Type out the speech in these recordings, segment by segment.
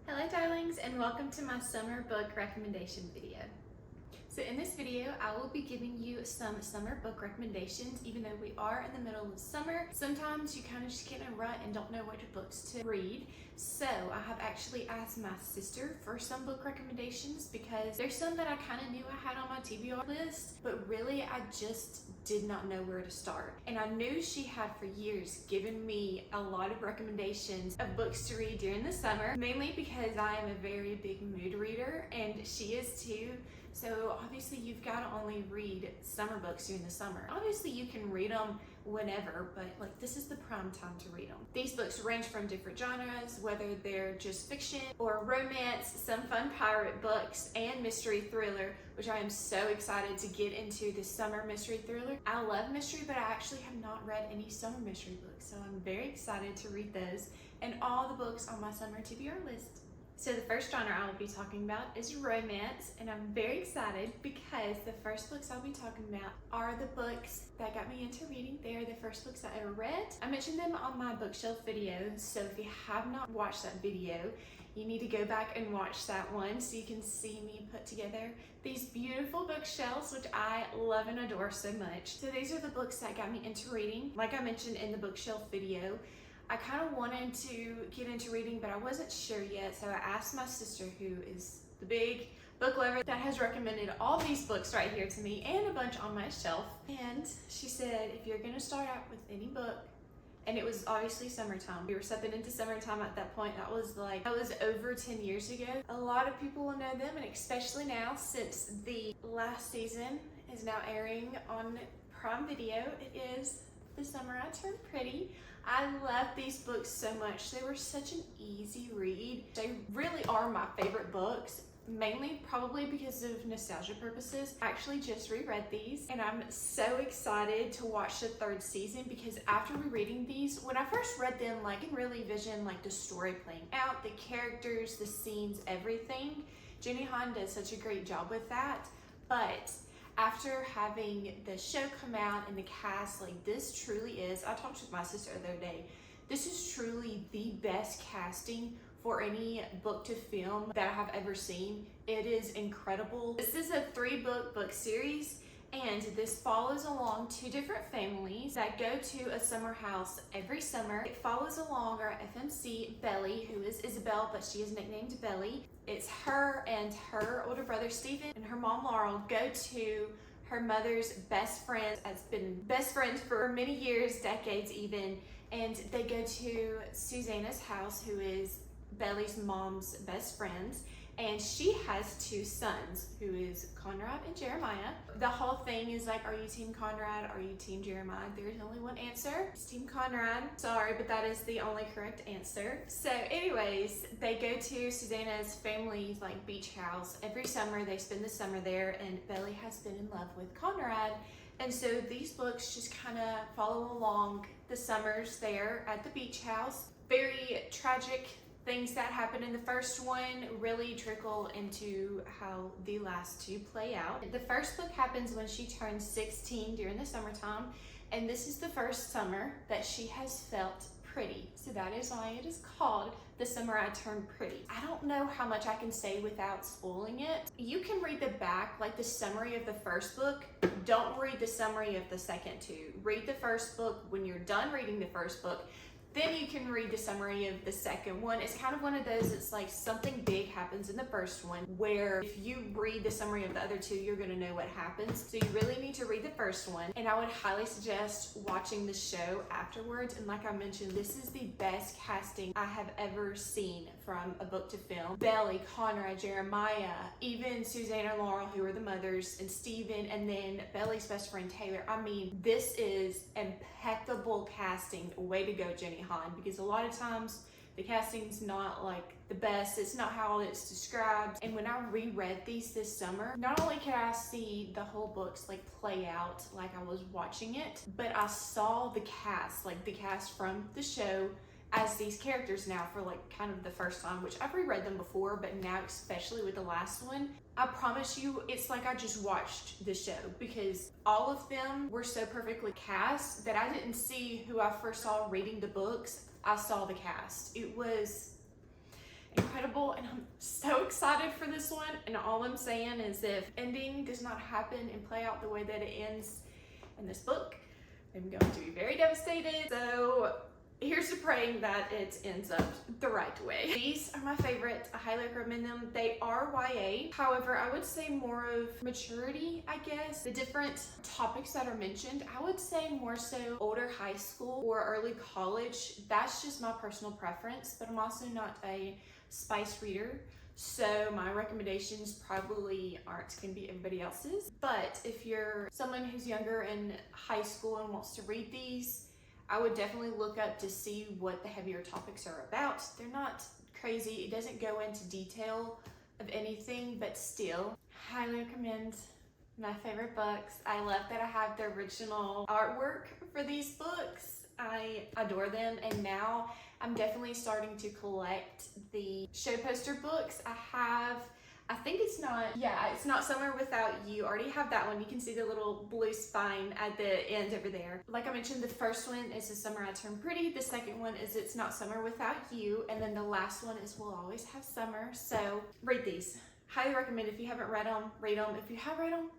Hello darlings, and welcome to my summer book recommendation video. So in this video, I will be giving you some summer book recommendations. Even though we are in the middle of summer, sometimes you kind of just get in a rut and don't know what books to read. So I have actually asked my sister for some book recommendations because there's some that I kind of knew I had on my TBR list, but really I just did not know where to start. And I knew she had for years given me a lot of recommendations of books to read during the summer, mainly because I am a very big mood reader and she is too. So obviously you've got to only read summer books during the summer. Obviously you can read them whenever, but like this is the prime time to read them. These books range from different genres, whether they're just fiction or romance, some fun pirate books, and mystery thriller, which I am so excited to get into this summer mystery thriller. I love mystery, but I actually have not read any summer mystery books, so I'm very excited to read those and all the books on my summer TBR list. So the first genre I will be talking about is romance, and I'm very excited because the first books I'll be talking about are the books that got me into reading. They are the first books I ever read. I mentioned them on my bookshelf video, so if you have not watched that video, you need to go back and watch that one so you can see me put together these beautiful bookshelves, which I love and adore so much. So these are the books that got me into reading. Like I mentioned in the bookshelf video, I kind of wanted to get into reading, but I wasn't sure yet, so I asked my sister, who is the big book lover that has recommended all these books right here to me and a bunch on my shelf, and she said, if you're going to start out with any book, and it was obviously summertime. We were stepping into summertime at that point. That was over 10 years ago. A lot of people will know them, and especially now since the last season is now airing on Prime Video. It is The Summer I Turned Pretty. I love these books so much. They were such an easy read. They really are my favorite books, mainly probably because of nostalgia purposes. I actually just reread these and I'm so excited to watch the third season because after rereading these, when I first read them, I can really envision the story playing out, the characters, the scenes, everything. Jenny Han does such a great job with that, but after having the show come out and the cast, this truly is, I talked with my sister the other day, this is truly the best casting for any book to film that I have ever seen. It is incredible. This is a 3-book series, and this follows along 2 different families that go to a summer house every summer. It follows along our FMC, Belly, who is Isabel, but she is nicknamed Belly. It's her and her older brother Stephen and her mom Laurel go to her mother's best friend, has been best friends for many years, decades even, and they go to Susanna's house, who is Belly's mom's best friend, and she has 2 sons, who is Conrad and Jeremiah. The whole thing is are you team Conrad? Are you team Jeremiah? There's only one answer. It's team Conrad. Sorry, but that is the only correct answer. So anyways, they go to Susanna's family's beach house every summer. They spend the summer there, and Belly has been in love with Conrad. And so these books just kind of follow along the summers there at the beach house. Very tragic things that happen in the first one really trickle into how the last 2 play out. The first book happens when she turns 16 during the summertime, and this is the first summer that she has felt pretty. So that is why it is called The Summer I Turned Pretty. I don't know how much I can say without spoiling it. You can read the back, the summary of the first book. Don't read the summary of the second 2. Read the first book. When you're done reading the first book, then you can read the summary of the second one. It's kind of one of those, it's something big happens in the first one, where if you read the summary of the other 2, you're gonna know what happens. So you really need to read the first one. And I would highly suggest watching the show afterwards. And like I mentioned, this is the best casting I have ever seen from a book to film. Belly, Conrad, Jeremiah, even Susanna and Laurel, who are the mothers, and Stephen, and then Belly's best friend Taylor. I mean, this is impeccable casting. Way to go, Jenny Han, because a lot of times the casting's not the best. It's not how it's described. And when I reread these this summer, not only could I see the whole books play out like I was watching it, but I saw the cast, the cast from the show as these characters now for kind of the first time, which I've reread them before, but now especially with the last one, I promise you it's like I just watched the show, because all of them were so perfectly cast that I didn't see who I first saw reading the books. I saw the cast. It was incredible, and I'm so excited for this one. And all I'm saying is if ending does not happen and play out the way that it ends in this book, I'm going to be very devastated. So here's to praying that it ends up the right way. These are my favorite. I highly recommend them. They are YA. However, I would say more of maturity, I guess. The different topics that are mentioned, I would say more so older high school or early college. That's just my personal preference, but I'm also not a spice reader. So my recommendations probably aren't going to be everybody else's. But if you're someone who's younger in high school and wants to read these, I would definitely look up to see what the heavier topics are about. They're not crazy. It doesn't go into detail of anything, but still, highly recommend. My favorite books. I love that I have the original artwork for these books. I adore them, and now I'm definitely starting to collect the show poster books. I think it's not Summer Without You. I already have that one. You can see the little blue spine at the end over there. Like I mentioned, the first one is The Summer I Turned Pretty. The second one is It's Not Summer Without You. And then the last one is We'll Always Have Summer. So read these. Highly recommend. If you haven't read them, read them. If you have read them,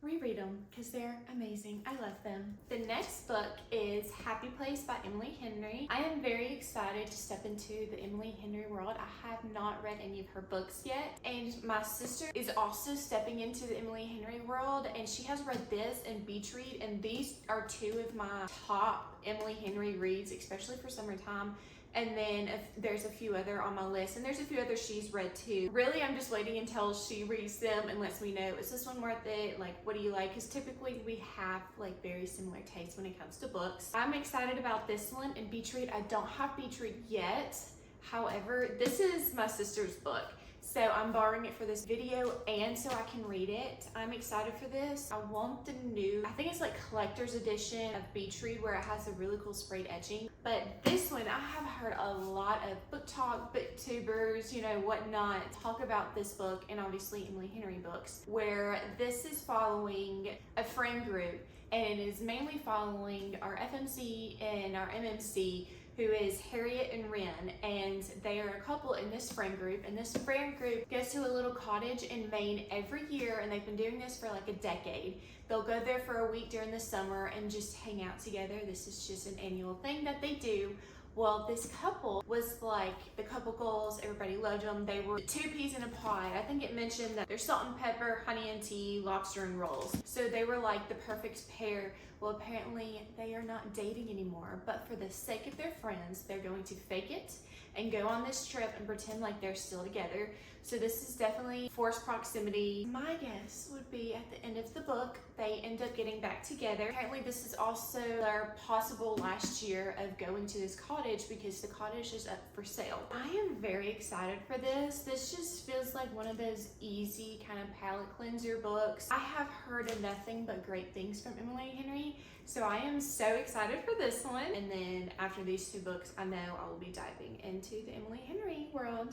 reread them because they're amazing. I love them. The next book is Happy Place by Emily Henry. I am very excited to step into the Emily Henry world. I have not read any of her books yet, and my sister is also stepping into the Emily Henry world, and she has read this and Beach Read, and these are two of my top Emily Henry reads, especially for summertime. And then there's a few other on my list, and there's a few others she's read too. Really, I'm just waiting until she reads them and lets me know, is this one worth it? Like, what do you like? Because typically we have like very similar tastes when it comes to books. I'm excited about this one and Beach Read. I don't have Beach Read yet. However, this is my sister's book. So I'm borrowing it for this video and so I can read it. I'm excited for this. I want the new, I think it's like collector's edition of Beach Read where it has a really cool sprayed edging. But this one, I have heard a lot of book talk, booktubers, whatnot, talk about this book, and obviously Emily Henry books, where this is following a friend group, and it is mainly following our FMC and our MMC, who is Harriet and Wren, and they are a couple in this friend group, and this friend group goes to a little cottage in Maine every year, and they've been doing this for like a decade. They'll go there for a week during the summer and just hang out together. This is just an annual thing that they do. Well, this couple was like the couple goals. Everybody loved them. They were two peas in a pod. I think it mentioned that there's salt and pepper, honey and tea, lobster and rolls. So they were like the perfect pair. Well, apparently they are not dating anymore, but for the sake of their friends, they're going to fake it and go on this trip and pretend like they're still together. So this is definitely forced proximity. My guess would be at the end of the book, they end up getting back together. Apparently this is also their possible last year of going to this cottage because the cottage is up for sale. I am very excited for this. This just feels like one of those easy kind of palate cleanser books. I have heard nothing but great things from Emily Henry, so I am so excited for this one. And then after these two books, I know I will be diving into the Emily Henry world.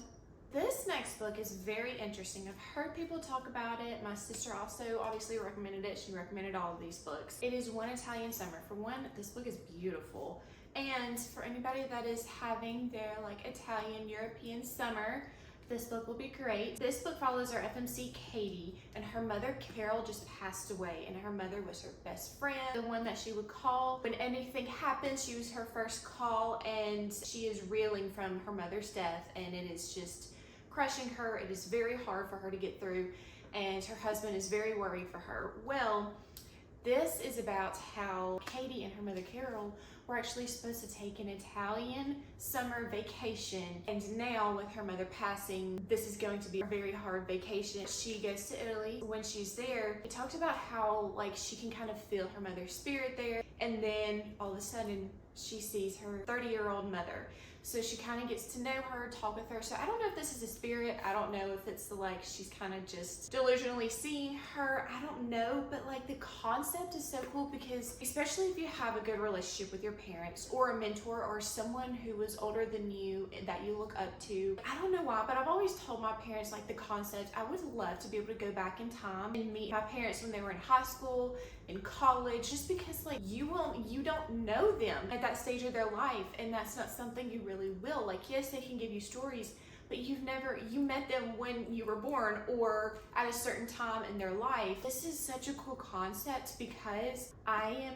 This next book is very interesting. I've heard people talk about it. My sister also obviously recommended it. She recommended all of these books. It is One Italian Summer. For one, this book is beautiful. And for anybody that is having their like Italian European summer, this book will be great. This book follows our FMC Katie, and her mother Carol just passed away, and her mother was her best friend, the one that she would call when anything happened. She was her first call, and she is reeling from her mother's death, and it is just crushing her. It is very hard for her to get through, and her husband is very worried for her. Well, this is about how Katie and her mother Carol were actually supposed to take an Italian summer vacation, and now with her mother passing, this is going to be a very hard vacation. She goes to Italy. When she's there, it talks about how like she can kind of feel her mother's spirit there, and then all of a sudden she sees her 30-year-old mother. So she kind of gets to know her, talk with her. So I don't know if this is a spirit. I don't know if it's like she's kind of just delusionally seeing her. I don't know, but like the concept is so cool because especially if you have a good relationship with your parents or a mentor or someone who was older than you that you look up to. I don't know why, but I've always told my parents like the concept. I would love to be able to go back in time and meet my parents when they were in high school, in college, just because like you don't know them at that stage of their life, and that's not something you really will. Like, yes, they can give you stories, but you met them when you were born or at a certain time in their life. This is such a cool concept because I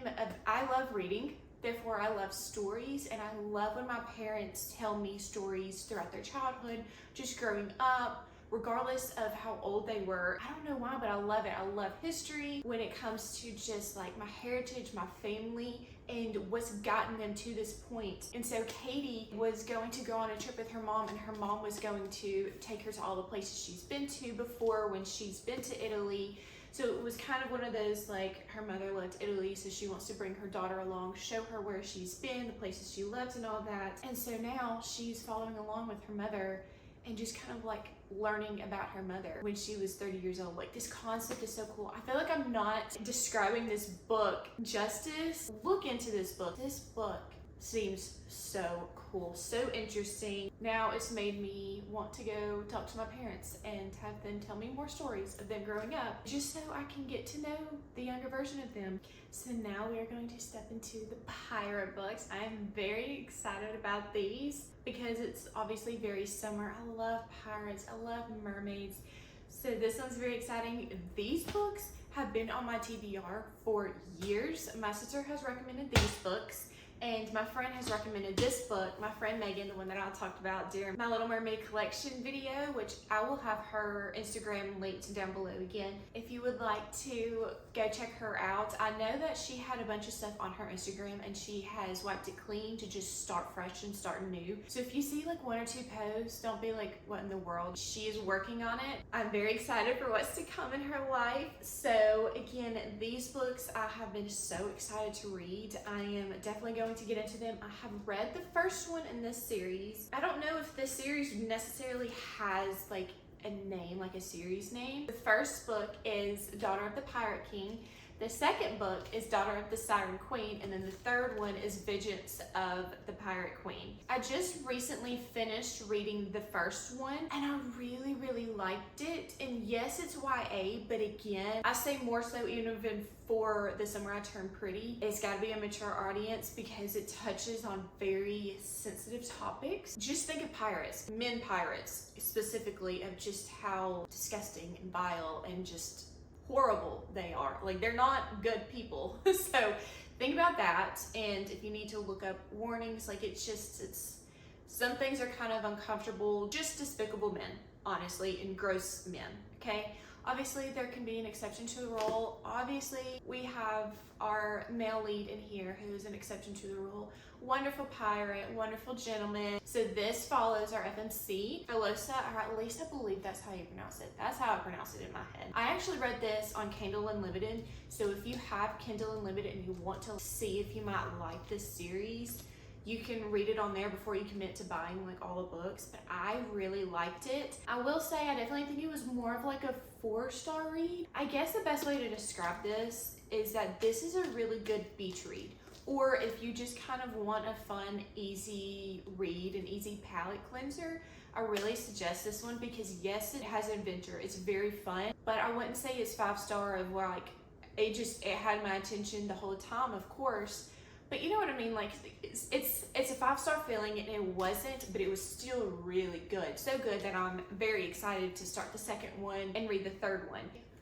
love reading. Therefore, I love stories, and I love when my parents tell me stories throughout their childhood, just growing up, regardless of how old they were. I don't know why, but I love it. I love history when it comes to just like my heritage, my family, and what's gotten them to this point. And so Katie was going to go on a trip with her mom, and her mom was going to take her to all the places she's been to before when she's been to Italy. So it was kind of one of those, like, her mother loved Italy, so she wants to bring her daughter along, show her where she's been, the places she loves and all that. And so now she's following along with her mother and just kind of like learning about her mother when she was 30 years old. Like, this concept is so cool. I feel like I'm not describing this book justice. Look into this book. This book seems so cool, so interesting. Now it's made me want to go talk to my parents and have them tell me more stories of them growing up, just so I can get to know the younger version of them. So now we are going to step into the pirate books. I am very excited about these because it's obviously very summer. I love pirates, I love mermaids. So this one's very exciting. These books have been on my TBR for years. My sister has recommended these books, and my friend has recommended this book, my friend Megan, the one that I talked about during my Little Mermaid collection video, which I will have her Instagram linked down below again if you would like to go check her out. I know that she had a bunch of stuff on her Instagram and she has wiped it clean to just start fresh and start new. So if you see like one or two posts, don't be like, what in the world? She is working on it. I'm very excited for what's to come in her life. So again, these books I have been so excited to read. I am definitely going to get into them. I have read the first one in this series. I don't know if this series necessarily has like a name, like a series name. The first book is Daughter of the Pirate King. The second book is Daughter of the Siren Queen, and then the third one is Vengeance of the Pirate Queen. I just recently finished reading the first one, and I really, really liked it. And yes, it's YA, but again, I say more so even for The Summer I Turned Pretty. It's got to be a mature audience because it touches on very sensitive topics. Just think of pirates, men pirates specifically, of just how disgusting and vile and just horrible they are. Like, they're not good people. So think about that, and if you need to look up warnings, like, it's some things are kind of uncomfortable, just despicable men, honestly, and gross men, okay? Obviously there can be an exception to the rule. Obviously we have our male lead in here who is an exception to the rule. Wonderful pirate, wonderful gentleman. So this follows our FMC, Velosa, or at least I believe that's how you pronounce it. That's how I pronounce it in my head. I actually read this on Kindle Unlimited, so if you have Kindle Unlimited and you want to see if you might like this series, you can read it on there before you commit to buying like all the books, but I really liked it. I will say I definitely think it was more of like a 4-star read. I guess the best way to describe this is that this is a really good beach read. Or if you just kind of want a fun, easy read, an easy palate cleanser, I really suggest this one because yes, it has adventure. It's very fun, but I wouldn't say it's 5-star of where like, it had my attention the whole time, of course. But you know what I mean? Like, it's a 5-star feeling, and it wasn't, but it was still really good. So good that I'm very excited to start the second one and read the third one.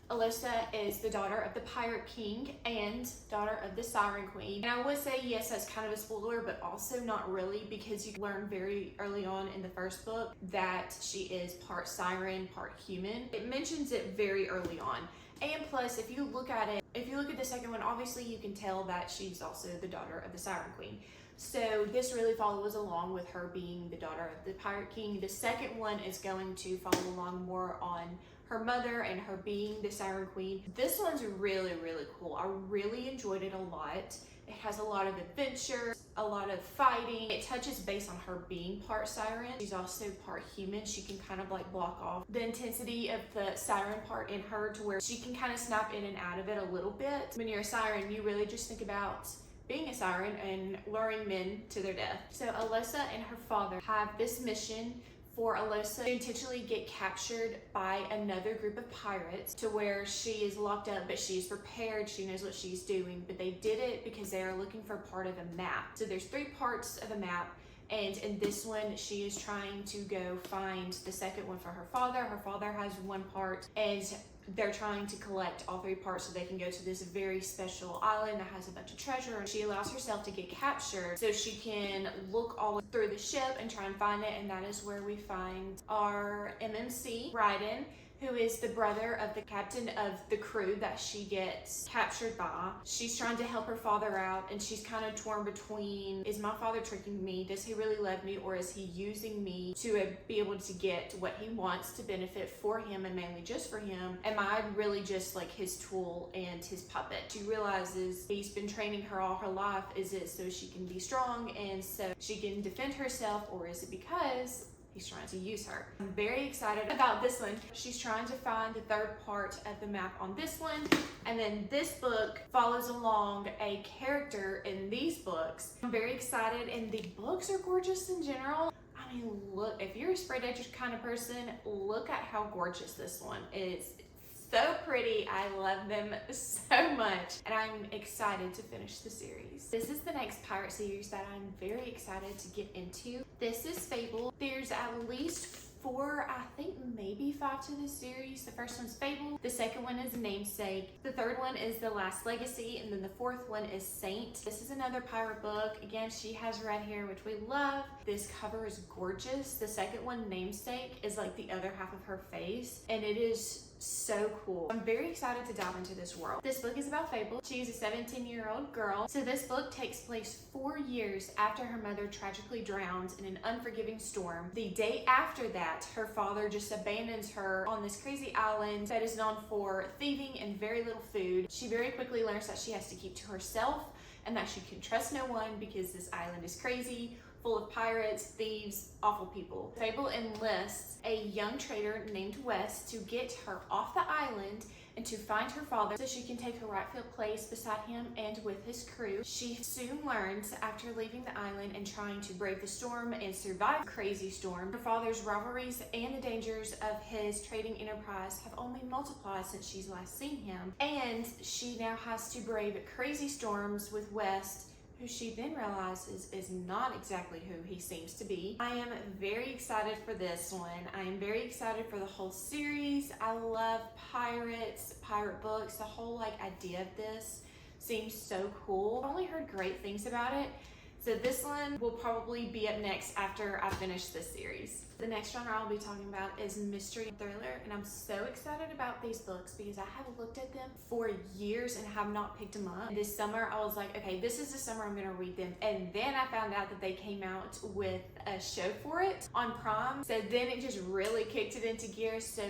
Alyssa is the daughter of the Pirate King and daughter of the Siren Queen. And I would say, yes, that's kind of a spoiler, but also not really, because you learn very early on in the first book that she is part siren, part human. It mentions it very early on. And plus, if you look at the second one, obviously you can tell that she's also the daughter of the Siren Queen. So this really follows along with her being the daughter of the Pirate King. The second one is going to follow along more on her mother and her being the Siren Queen. This one's really, really cool. I really enjoyed it a lot. It has a lot of adventure, a lot of fighting. It touches base on her being part siren. She's also part human. She can kind of like block off the intensity of the siren part in her to where she can kind of snap in and out of it a little bit. When you're a siren, you really just think about being a siren and luring men to their death. So Alyssa and her father have this mission for Alyssa to intentionally get captured by another group of pirates to where she is locked up, but she's prepared, she knows what she's doing, but they did it because they are looking for part of a map. So there's 3 parts of a map, And in this one, she is trying to go find the second one for her father. Her father has one part, and they're trying to collect all 3 parts so they can go to this very special island that has a bunch of treasure. And she allows herself to get captured so she can look all through the ship and try and find it. And that is where we find our MMC, Raiden, who is the brother of the captain of the crew that she gets captured by. She's trying to help her father out, and she's kind of torn between, is my father tricking me? Does he really love me? Or is he using me to be able to get what he wants to benefit for him and mainly just for him? Am I really just like his tool and his puppet? She realizes he's been training her all her life. Is it so she can be strong and so she can defend herself, or is it because he's trying to use her? I'm very excited about this one. She's trying to find the 3rd part of the map on this one. And then this book follows along a character in these books. I'm very excited, and the books are gorgeous in general. I mean, look, if you're a spray edge kind of person, look at how gorgeous this one is. So pretty. I love them so much, and I'm excited to finish the series. This is the next pirate series that I'm very excited to get into. This is Fable. There's at least 4, I think maybe 5 to this series. The first one's Fable, the second one is Namesake, the third one is The Last Legacy, and then the 4th one is Saint. This is another pirate book. Again, she has red hair, which we love. This cover is gorgeous. The second one, Namesake, is like the other half of her face, and it is so cool. I'm very excited to dive into this world. This book is about Fable. She's a 17-year-old girl. So this book takes place 4 years after her mother tragically drowns in an unforgiving storm. The day after that, her father just abandons her on this crazy island that is known for thieving and very little food. She very quickly learns that she has to keep to herself and that she can trust no one because this island is crazy, full of pirates, thieves, awful people. Fable enlists a young trader named Wes to get her off the island and to find her father so she can take her rightful place beside him and with his crew. She soon learns, after leaving the island and trying to brave the storm and survive the crazy storm, her father's rivalries and the dangers of his trading enterprise have only multiplied since she's last seen him. And she now has to brave crazy storms with Wes, who she then realizes is not exactly who he seems to be. I am very excited for this one. I am very excited for the whole series. I love pirates, pirate books. The whole idea of this seems so cool. I've only heard great things about it. So this one will probably be up next after I finish this series. The next genre I'll be talking about is mystery and thriller, and I'm so excited about these books because I have looked at them for years and have not picked them up. This summer I was like, okay, this is the summer I'm gonna read them, and then I found out that they came out with a show for it on Prime, so then it just really kicked it into gear. So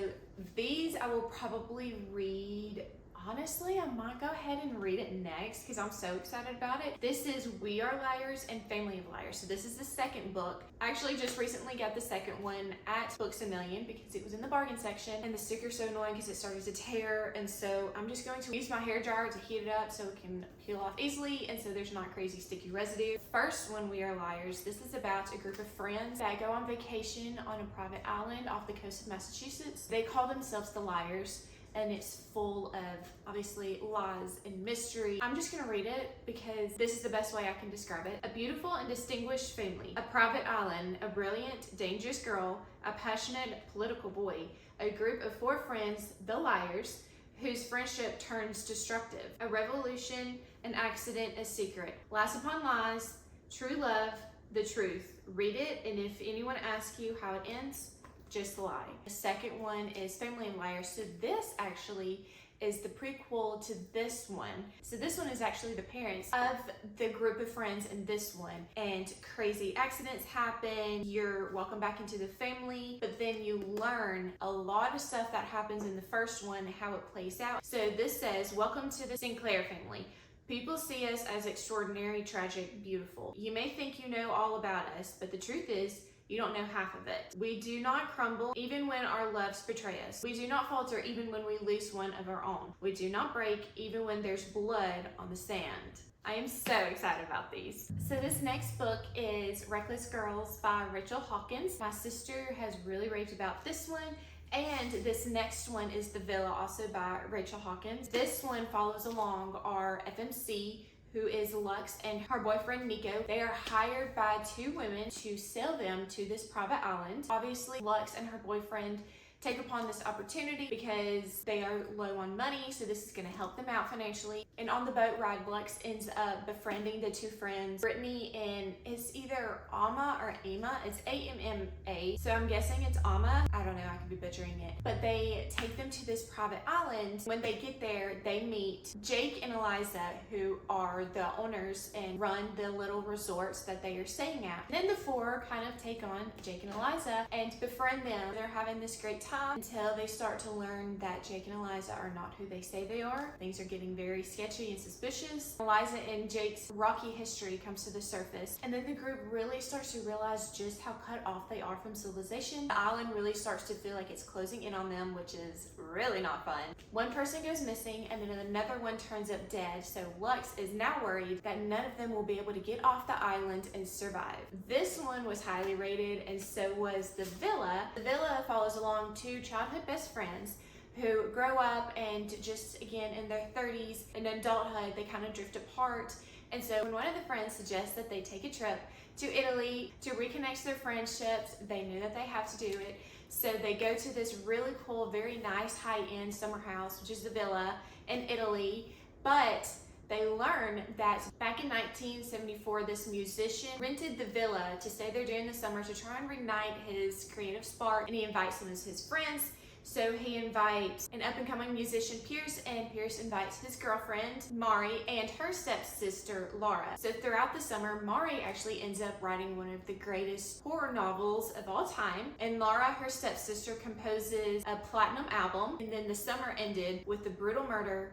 these I will probably read. Honestly, I might go ahead and read it next because I'm so excited about it. This is We Are Liars and Family of Liars. So this is the second book. I actually just recently got the second one at Books A Million because it was in the bargain section, and the sticker's so annoying because it started to tear, and so I'm just going to use my hairdryer to heat it up so it can peel off easily and so there's not crazy sticky residue. First one, We Are Liars. This is about a group of friends that go on vacation on a private island off the coast of Massachusetts. They call themselves the Liars, and it's full of, obviously, lies and mystery. I'm just gonna read it because this is the best way I can describe it. A beautiful and distinguished family, a private island, a brilliant, dangerous girl, a passionate political boy, a group of 4 friends, the Liars, whose friendship turns destructive, a revolution, an accident, a secret, lies upon lies, true love, the truth. Read it, and if anyone asks you how it ends, just lie. The second one is Family and Liars. So this actually is the prequel to this one. So this one is actually the parents of the group of friends in this one. And crazy accidents happen. You're welcomed back into the family, but then you learn a lot of stuff that happens in the first one and how it plays out. So this says, welcome to the Sinclair family. People see us as extraordinary, tragic, beautiful. You may think you know all about us, but the truth is, you don't know half of it. We do not crumble even when our loves betray us. We do not falter even when we lose one of our own. We do not break even when there's blood on the sand. I am so excited about these. So this next book is Reckless Girls by Rachel Hawkins. My sister has really raved about this one. And this next one is The Villa, also by Rachel Hawkins. This one follows along our FMC, who is Lux, and her boyfriend Nico. They are hired by two women to sail them to this private island. Obviously, Lux and her boyfriend take upon this opportunity because they are low on money, so this is going to help them out financially. And on the boat ride, Lux ends up befriending the two friends, Brittany and it's either Amma or Ama. It's A-M-M-A, so I'm guessing it's Amma. I don't know, I could be butchering it. But they take them to this private island. When they get there, they meet Jake and Eliza, who are the owners and run the little resorts that they are staying at. And then the four kind of take on Jake and Eliza and befriend them. They're having this great time until they start to learn that Jake and Eliza are not who they say they are. Things are getting very sketchy and suspicious. Eliza and Jake's rocky history comes to the surface, and then the group really starts to realize just how cut off they are from civilization. The island really starts to feel like it's closing in on them, which is really not fun. One person goes missing, and then another one turns up dead, so Lux is now worried that none of them will be able to get off the island and survive. This one was highly rated, and so was The Villa. The Villa follows along two childhood best friends who grow up and just again in their 30s in adulthood they kind of drift apart. And so when one of the friends suggests that they take a trip to Italy to reconnect their friendships, they knew that they have to do it. So they go to this really cool, very nice high-end summer house, which is the Villa in Italy. But they learn that back in 1974, this musician rented the villa to stay there during the summer to try and reignite his creative spark, and he invites some of his friends. So he invites an up-and-coming musician, Pierce, and Pierce invites his girlfriend, Mari, and her stepsister, Laura. So throughout the summer, Mari actually ends up writing one of the greatest horror novels of all time, and Laura, her stepsister, composes a platinum album, and then the summer ended with the brutal murder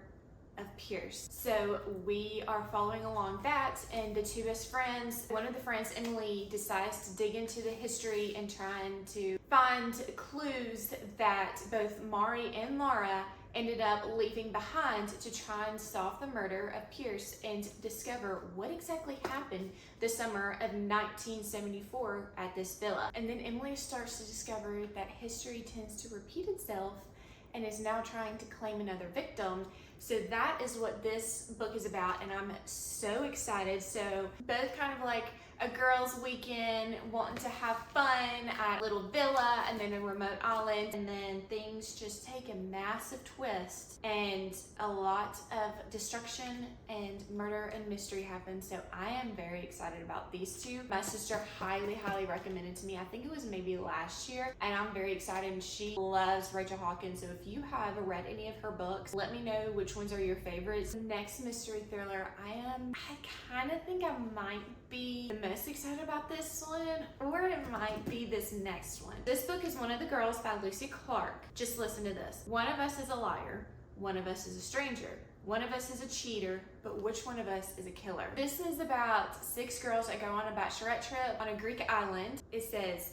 of Pierce. So we are following along that, and the two best friends, one of the friends, Emily, decides to dig into the history and trying to find clues that both Mari and Laura ended up leaving behind to try and solve the murder of Pierce and discover what exactly happened the summer of 1974 at this villa. And then Emily starts to discover that history tends to repeat itself and is now trying to claim another victim. So that is what this book is about, and I'm so excited. So both kind of like a girls' weekend, wanting to have fun at a little villa and then a remote island, and then things just take a massive twist and a lot of destruction and murder and mystery happens. So I am very excited about these two. My sister highly recommended to me, I think it was maybe last year, and I'm very excited, and she loves Rachel Hawkins. So if you have read any of her books, let me know which ones are your favorites. Next mystery thriller, I kind of think I might be the most excited about this one, or it might be this next one. This book is One of the Girls by Lucy Clark. Just listen to this. One of us is a liar. One of us is a stranger. One of us is a cheater, but which one of us is a killer? This is about 6 girls that go on a bachelorette trip on a Greek island. It says,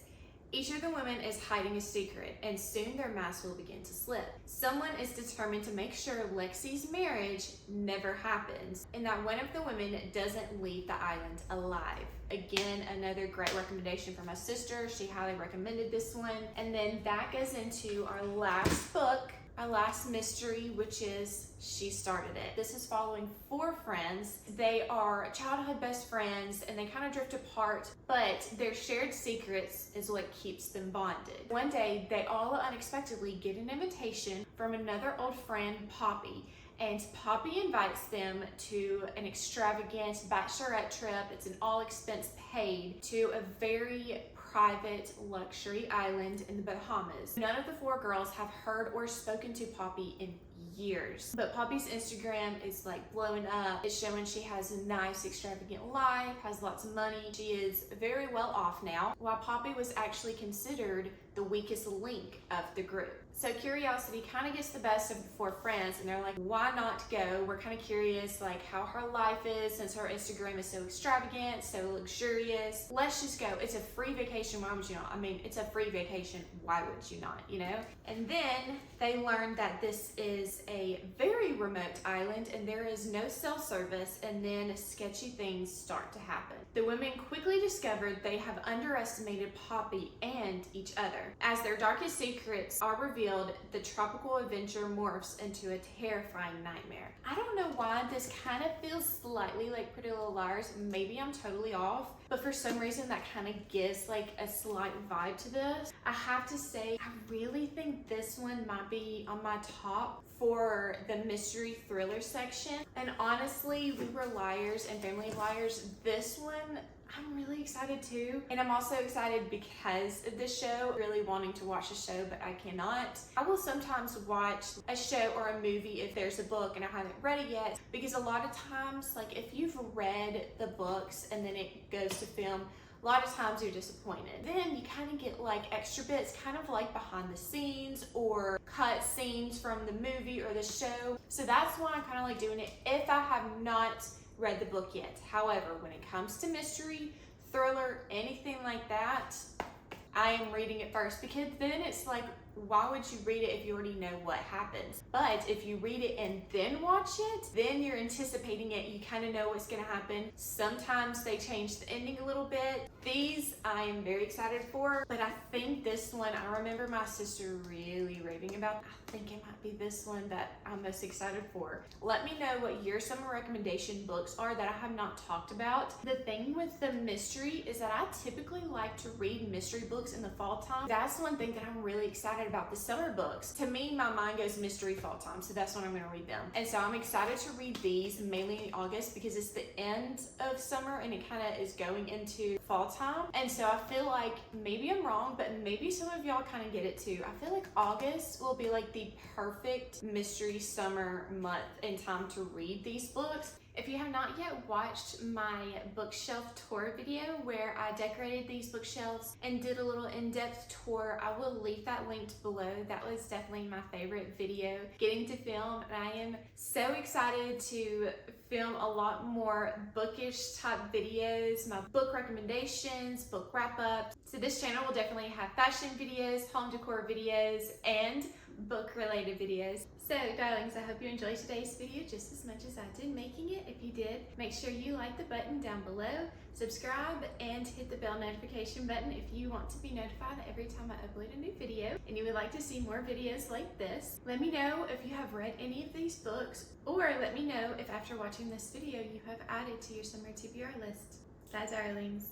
each of the women is hiding a secret, and soon their masks will begin to slip. Someone is determined to make sure Lexi's marriage never happens, and that one of the women doesn't leave the island alive. Again, another great recommendation from my sister. She highly recommended this one. And then that goes into our last book, our last mystery, which is She Started It. This is following 4 friends. They are childhood best friends and they kind of drift apart, but their shared secrets is what keeps them bonded. One day, they all unexpectedly get an invitation from another old friend, Poppy. And Poppy invites them to an extravagant bachelorette trip. It's an all expense paid to a very private luxury island in the Bahamas. None of the 4 girls have heard or spoken to Poppy in years, but Poppy's Instagram is like blowing up. It's showing she has a nice extravagant life, has lots of money. She is very well off now, while Poppy was actually considered the weakest link of the group. So curiosity kind of gets the best of the 4 friends, and they're like, why not go? We're kind of curious like how her life is, since her Instagram is so extravagant, so luxurious. Let's just go. It's a free vacation. Why would you not? I mean, it's a free vacation. Why would you not, you know? And then they learn that this is a very remote island and there is no cell service, and then sketchy things start to happen. The women quickly discovered they have underestimated Poppy and each other. As their darkest secrets are revealed, revealed, the tropical adventure morphs into a terrifying nightmare. I don't know why this kind of feels slightly like Pretty Little Liars. Maybe I'm totally off, but for some reason that kind of gives like a slight vibe to this. I have to say, I really think this one might be on my top for the mystery thriller section. And honestly, We Were Liars and Family Liars, this one I'm really excited too. And I'm also excited because of this show, really wanting to watch the show, but I cannot. I will sometimes watch a show or a movie if there's a book and I haven't read it yet, because a lot of times, like if you've read the books and then it goes to film, a lot of times you're disappointed. Then you kind of get like extra bits, kind of like behind the scenes or cut scenes from the movie or the show. So that's why I kind of like doing it if I have not read the book yet. However, when it comes to mystery, thriller, anything like that, I am reading it first, because then it's like, why would you read it if you already know what happens? But if you read it and then watch it, then you're anticipating it. You kind of know what's going to happen. Sometimes they change the ending a little bit. These I am very excited for, but I think this one, I remember my sister really raving about. I think it might be this one that I'm most excited for. Let me know what your summer recommendation books are that I have not talked about. The thing with the mystery is that I typically like to read mystery books in the fall time. That's one thing that I'm really excited about. The summer books, to me, my mind goes mystery fall time, so that's when I'm going to read them. And so I'm excited to read these mainly in August because it's the end of summer and it kind of is going into fall time. And so I feel like, maybe I'm wrong, but maybe some of y'all kind of get it too. I feel like August will be like the perfect mystery summer month in time to read these books. If you have not yet watched my bookshelf tour video where I decorated these bookshelves and did a little in-depth tour, I will leave that linked below. That was definitely my favorite video getting to film, and I am so excited to film a lot more bookish type videos, my book recommendations, book wrap-ups. So this channel will definitely have fashion videos, home decor videos, and book related videos. So darlings, I hope you enjoyed today's video just as much as I did making it. If you did, make sure you like the button down below, subscribe, and hit the bell notification button if you want to be notified every time I upload a new video and you would like to see more videos like this. Let me know if you have read any of these books, or let me know if after watching this video you have added to your summer TBR list. Bye darlings.